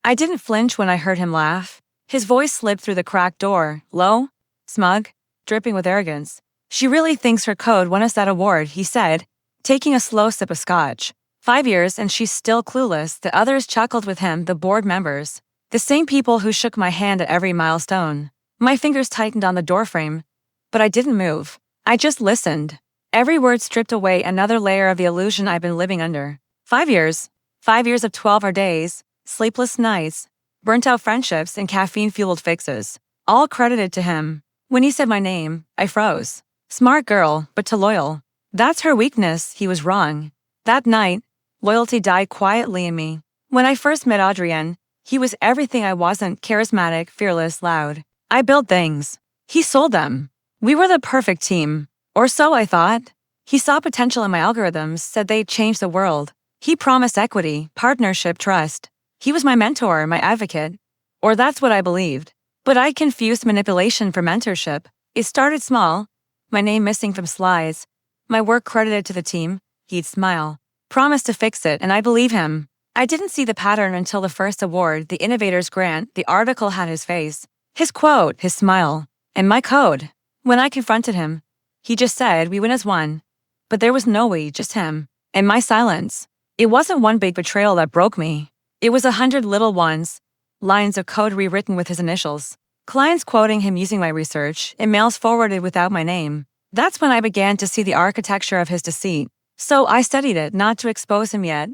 I didn't flinch when I heard him laugh. His voice slipped through the cracked door, low, smug, dripping with arrogance. "She really thinks her code won us that award," he said, taking a slow sip of scotch. 5 years and she's still clueless. The others chuckled with him, the board members. The same people who shook my hand at every milestone. My fingers tightened on the doorframe, but I didn't move. I just listened. Every word stripped away another layer of the illusion I've been living under. 5 years. 5 years of 12-hour days, sleepless nights, burnt-out friendships, and caffeine-fueled fixes. All credited to him. When he said my name, I froze. Smart girl, but too loyal. That's her weakness. He was wrong. That night, loyalty died quietly in me. When I first met Adrien, he was everything I wasn't: charismatic, fearless, loud. I built things. He sold them. We were the perfect team. Or so I thought. He saw potential in my algorithms, said they'd change the world. He promised equity, partnership, trust. He was my mentor, my advocate. Or that's what I believed. But I confused manipulation for mentorship. It started small. My name missing from slides. My work credited to the team. He'd smile. Promised to fix it, and I believe him. I didn't see the pattern until the first award, the Innovators Grant. The article had his face, his quote, his smile, and my code. When I confronted him, he just said, "We win as one." But there was no we, just him. And my silence. It wasn't one big betrayal that broke me. It was 100 little ones. Lines of code rewritten with his initials. Clients quoting him using my research, emails forwarded without my name. That's when I began to see the architecture of his deceit. So I studied it, not to expose him yet,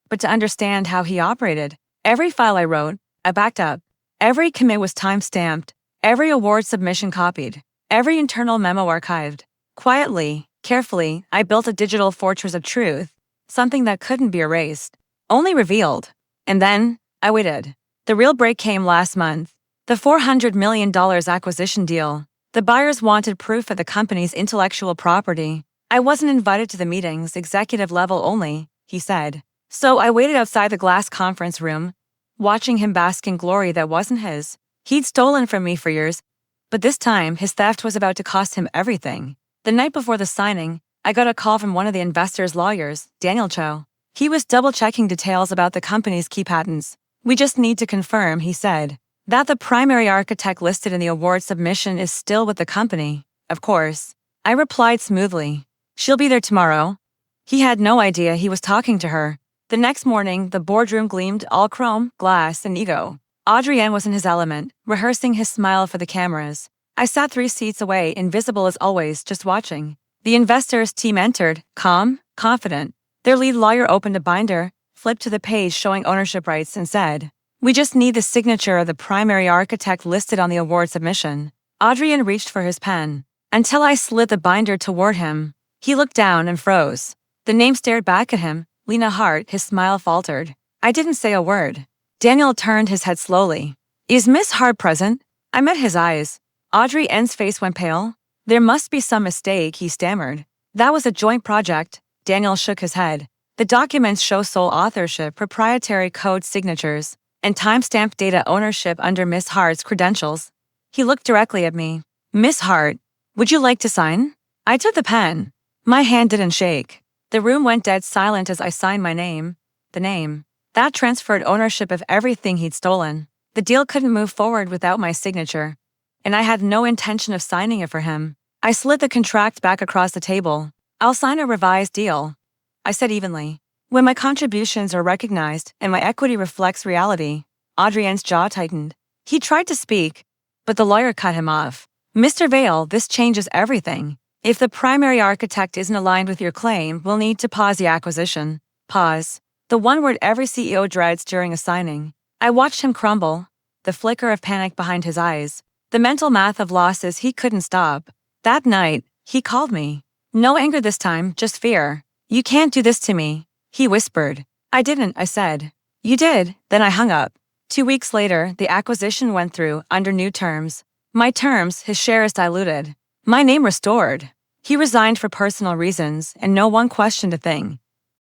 but to understand how he operated. Every file I wrote, I backed up. Every commit was time-stamped. Every award submission copied. Every internal memo archived. Quietly, carefully, I built a digital fortress of truth, something that couldn't be erased, only revealed. And then, I waited. The real break came last month. The $400 million acquisition deal. The buyers wanted proof of the company's intellectual property. I wasn't invited to the meetings, executive level only, he said. So I waited outside the glass conference room, watching him bask in glory that wasn't his. He'd stolen from me for years, but this time his theft was about to cost him everything. The night before the signing, I got a call from one of the investors' lawyers, Daniel Cho. He was double-checking details about the company's key patents. "We just need to confirm," he said, "that the primary architect listed in the award submission is still with the company." Of course. I replied smoothly. "She'll be there tomorrow." He had no idea he was talking to her. The next morning, the boardroom gleamed, all chrome, glass, and ego. Adrien was in his element, rehearsing his smile for the cameras. I sat 3 seats away, invisible as always, just watching. The investors' team entered, calm, confident. Their lead lawyer opened a binder, flipped to the page showing ownership rights, and said, "We just need the signature of the primary architect listed on the award submission." Adrien reached for his pen. Until I slid the binder toward him. He looked down and froze. The name stared back at him, Lena Hart. His smile faltered. I didn't say a word. Daniel turned his head slowly. "Is Miss Hart present?" I met his eyes. Adrien's face went pale. "There must be some mistake," he stammered. "That was a joint project." Daniel shook his head. "The documents show sole authorship, proprietary code signatures, and timestamped data ownership under Miss Hart's credentials." He looked directly at me. "Miss Hart, would you like to sign?" I took the pen. My hand didn't shake. The room went dead silent as I signed my name. The name. That transferred ownership of everything he'd stolen. The deal couldn't move forward without my signature. And I had no intention of signing it for him. I slid the contract back across the table. "I'll sign a revised deal," I said evenly. "When my contributions are recognized and my equity reflects reality." Adrien's jaw tightened. He tried to speak, but the lawyer cut him off. "Mr. Vale, this changes everything. If the primary architect isn't aligned with your claim, we'll need to pause the acquisition." Pause. The one word every CEO dreads during a signing. I watched him crumble, the flicker of panic behind his eyes, the mental math of losses he couldn't stop. That night, he called me. No anger this time, just fear. "You can't do this to me," he whispered. "I didn't," I said. "You did." Then I hung up. 2 weeks later, the acquisition went through, under new terms. My terms, his shares diluted. My name restored. He resigned for personal reasons, and no one questioned a thing.